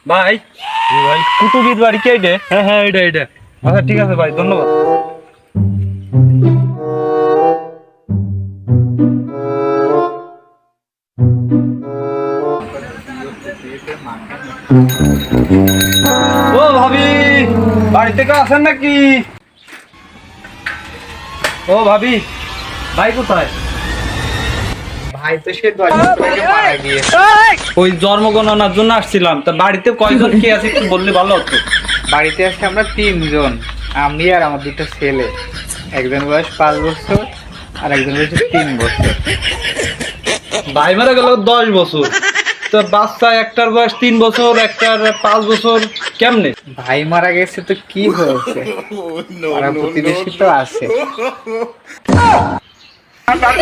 ভাই ভাই কুতুবির বাড়ি কে এটা? হ্যাঁ হ্যাঁ এটা আচ্ছা ঠিক আছে ভাই, ধন্যবাদ। ও ভাবি, বাড়িতে কেউ আছেন নাকি? ও ভাবি, ভাই কোথায়? ভাই তো সে 10 বছর আগে মারা গিয়েছে। ওই জন্মগণনার জন্য আসছিলাম, তা বাড়িতে কয়জন কে আছে একটু বললে ভালো হতো। বাড়িতে আছি আমরা 3 জন, আমি আর আমার দুটো ছেলে। একজন বয়স 5 বছর আর একজন বয়স 3 বছর। ভাই মারা গেল 10 বছর, তো বাচ্চা একটার বয়স 3 বছর, একটার 5 বছর, কেমনে? ভাই মারা গেছে তো কি হয়েছে, আর প্রতিবেশী তো আছে। আমার